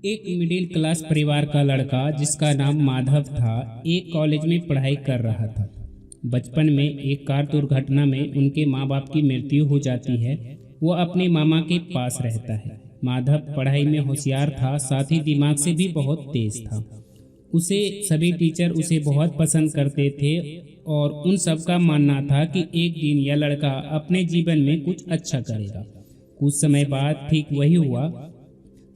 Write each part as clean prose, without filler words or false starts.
एक middle class परिवार का लड़का जिसका नाम माधव था एक कॉलेज में पढ़ाई कर रहा था। बचपन में एक कार दुर्घटना में उनके माँ बाप की मृत्यु हो जाती है। वो अपने मामा के पास रहता है। माधव पढ़ाई में होशियार था, साथ ही दिमाग से भी बहुत तेज था। उसे सभी टीचर उसे बहुत पसंद करते थे और उन सबका मानना था कि एक दिन यह लड़का अपने जीवन में कुछ अच्छा करेगा। कुछ समय बाद ठीक वही हुआ।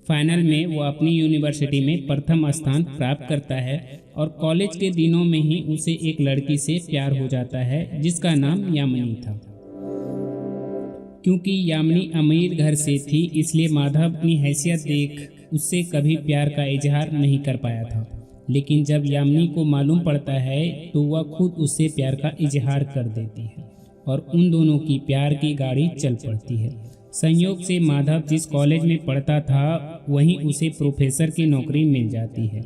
फाइनल में वो अपनी यूनिवर्सिटी में प्रथम स्थान प्राप्त करता है और कॉलेज के दिनों में ही उसे एक लड़की से प्यार हो जाता है जिसका नाम यामिनी था। क्योंकि यामिनी अमीर घर से थी, इसलिए माधव अपनी हैसियत देख उससे कभी प्यार का इजहार नहीं कर पाया था। लेकिन जब यामिनी को मालूम पड़ता है तो वह खुद उससे प्यार का इजहार कर देती है और उन दोनों की प्यार की गाड़ी चल पड़ती है। संयोग से माधव जिस कॉलेज में पढ़ता था वहीं उसे प्रोफेसर की नौकरी मिल जाती है।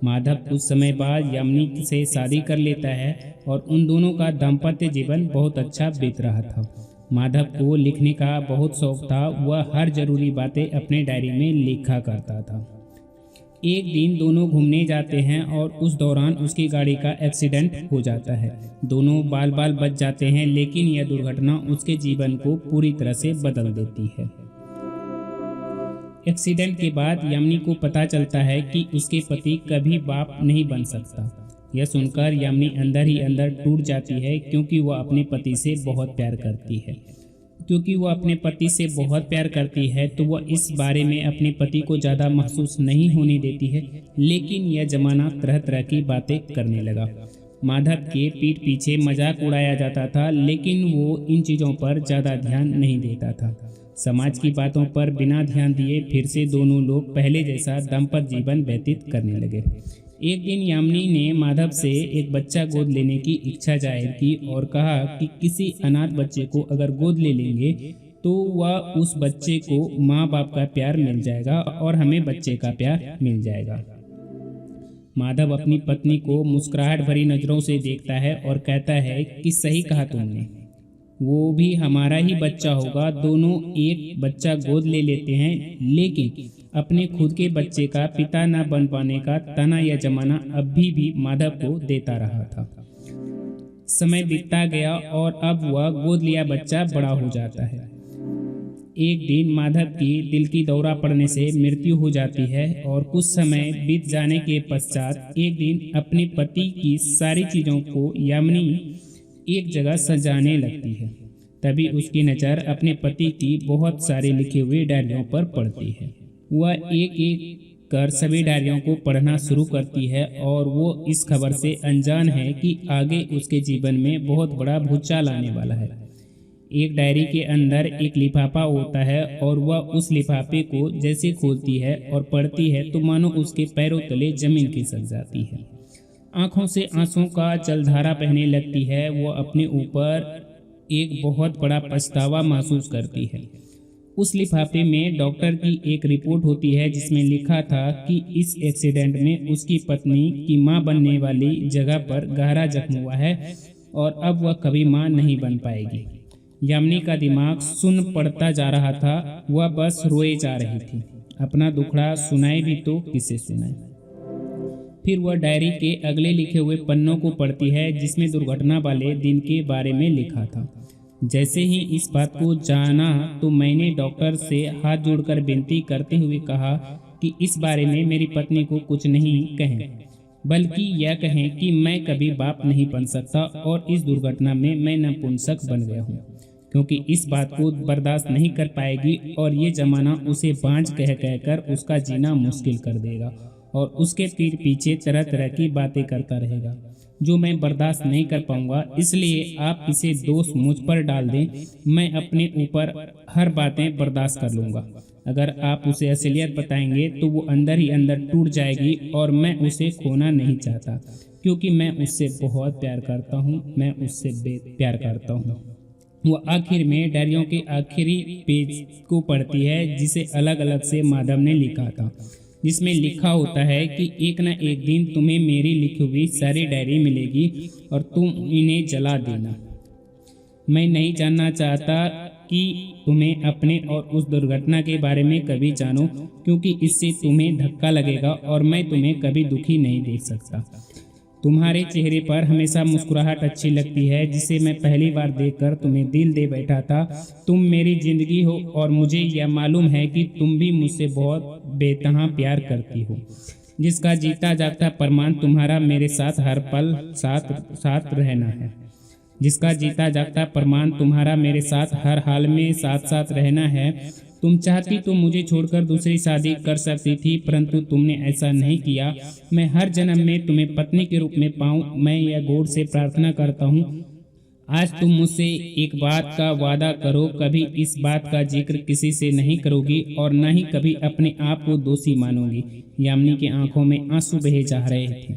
माधव कुछ समय बाद यामिनी से शादी कर लेता है और उन दोनों का दाम्पत्य जीवन बहुत अच्छा बीत रहा था। माधव को लिखने का बहुत शौक था। वह हर जरूरी बातें अपने डायरी में लिखा करता था। एक दिन दोनों घूमने जाते हैं और उस दौरान उसकी गाड़ी का एक्सीडेंट हो जाता है। दोनों बाल बाल बच जाते हैं, लेकिन यह दुर्घटना उसके जीवन को पूरी तरह से बदल देती है। एक्सीडेंट के बाद यामिनी को पता चलता है कि उसके पति कभी बाप नहीं बन सकता। यह सुनकर यामिनी अंदर ही अंदर टूट जाती है, क्योंकि वह अपने पति से बहुत प्यार करती है। तो वह इस बारे में अपने पति को ज़्यादा महसूस नहीं होने देती है। लेकिन यह जमाना तरह तरह की बातें करने लगा। माधव के पीठ पीछे मजाक उड़ाया जाता था, लेकिन वो इन चीज़ों पर ज़्यादा ध्यान नहीं देता था। समाज की बातों पर बिना ध्यान दिए फिर से दोनों लोग पहले जैसा दाम्पत्य जीवन व्यतीत करने लगे। एक दिन यामिनी ने माधव से एक बच्चा गोद लेने की इच्छा जाहिर की और कहा कि किसी अनाथ बच्चे को अगर गोद ले लेंगे तो वह उस बच्चे को माँ बाप का प्यार मिल जाएगा और हमें बच्चे का प्यार मिल जाएगा। माधव अपनी पत्नी को मुस्कुराहट भरी नज़रों से देखता है और कहता है कि सही कहा तुमने, वो भी हमारा ही बच्चा होगा। दोनों एक बच्चा गोद ले लेते हैं, लेकिन अपने खुद के बच्चे का पिता न बन पाने का ताना यह जमाना अभी भी माधव को देता रहा था। समय बीतता गया और अब वह गोद लिया बच्चा बड़ा हो जाता है। एक दिन माधव की दिल की दौरा पड़ने से मृत्यु हो जाती है और कुछ समय बीत जाने के पश्चात एक दिन अपने पति की सारी चीज़ों को यामिनी एक जगह सजाने लगती है। तभी उसकी नज़र अपने पति की बहुत सारी लिखी हुई डायरियों पर पड़ती है। वह एक एक कर सभी डायरियों को पढ़ना शुरू करती है और वो इस खबर से अनजान है कि आगे उसके जीवन में बहुत बड़ा भूचाल आने वाला है। एक डायरी के अंदर एक लिफाफा होता है और वह उस लिफाफे को जैसे खोलती है और पढ़ती है तो मानो उसके पैरों तले जमीन खिसक जाती है। आंखों से आंसुओं का जलधारा बहने लगती है। वो अपने ऊपर एक बहुत बड़ा पछतावा महसूस करती है। उस लिफाफे में डॉक्टर की एक रिपोर्ट होती है जिसमें लिखा था कि इस एक्सीडेंट में उसकी पत्नी की मां बनने वाली जगह पर गहरा जख्म हुआ है और अब वह कभी मां नहीं बन पाएगी। यामिनी का दिमाग सुन पड़ता जा रहा था। वह बस रोए जा रही थी। अपना दुखड़ा सुनाए भी तो किसे सुनाए। फिर वह डायरी के अगले लिखे हुए पन्नों को पढ़ती है जिसमें दुर्घटना वाले दिन के बारे में लिखा था। जैसे ही इस बात को जाना तो मैंने डॉक्टर से हाथ जोड़कर विनती करते हुए कहा कि इस बारे में मेरी पत्नी को कुछ नहीं कहें, बल्कि यह कहें कि मैं कभी बाप नहीं बन सकता और इस दुर्घटना में मैं नपुंसक बन गया हूँ, क्योंकि इस बात को बर्दाश्त नहीं कर पाएगी और ये जमाना उसे बांझ कह कहकर उसका जीना मुश्किल कर देगा और उसके पीठ पीछे तरह तरह की बातें करता रहेगा जो मैं बर्दाश्त नहीं कर पाऊंगा। इसलिए आप इसे दोष मुझ पर डाल दें, मैं अपने ऊपर हर बातें बर्दाश्त कर लूँगा। अगर आप उसे असलियत बताएंगे तो वो अंदर ही अंदर टूट जाएगी और मैं उसे खोना नहीं चाहता, क्योंकि मैं उससे बहुत प्यार करता हूँ। प्यार करता हूँ। वो आखिर में डायरियों के आखिरी पेज को पढ़ती है जिसे अलग अलग से माधव ने लिखा था, जिसमें लिखा होता है कि एक न एक दिन तुम्हें मेरी लिखी हुई सारी डायरी मिलेगी और तुम इन्हें जला देना। मैं नहीं जानना चाहता कि तुम्हें अपने और उस दुर्घटना के बारे में कभी जानो, क्योंकि इससे तुम्हें धक्का लगेगा और मैं तुम्हें कभी दुखी नहीं देख सकता। तुम्हारे चेहरे पर हमेशा मुस्कुराहट अच्छी लगती है, जिसे मैं पहली बार देखकर तुम्हें दिल दे बैठा था। तुम मेरी जिंदगी हो और मुझे यह मालूम है कि तुम भी मुझसे बहुत बेतहा प्यार करती हो, जिसका जीता जागता प्रमाण तुम्हारा मेरे साथ हर पल साथ साथ रहना है। जिसका जीता जागता प्रमाण तुम्हारा मेरे साथ हर हाल में साथ साथ रहना है। तुम चाहती तो मुझे छोड़कर दूसरी शादी कर सकती थी, परंतु तुमने ऐसा नहीं किया। मैं हर जन्म में तुम्हें पत्नी के रूप में पाऊं, मैं यह गौर से प्रार्थना करता हूं। आज तुम मुझसे एक बात का वादा करो, कभी इस बात का जिक्र किसी से नहीं करोगी और न ही कभी अपने आप को दोषी मानोगी। यामिनी की आंखों में आंसू बहे जा रहे थे।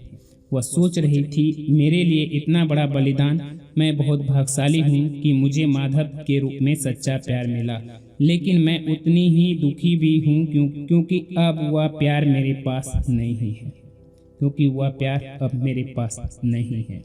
वह सोच रही थी, मेरे लिए इतना बड़ा बलिदान, मैं बहुत भाग्यशाली हूँ कि मुझे माधव के रूप में सच्चा प्यार मिला, लेकिन मैं उतनी ही दुखी भी हूँ क्योंकि अब वह प्यार मेरे पास नहीं है।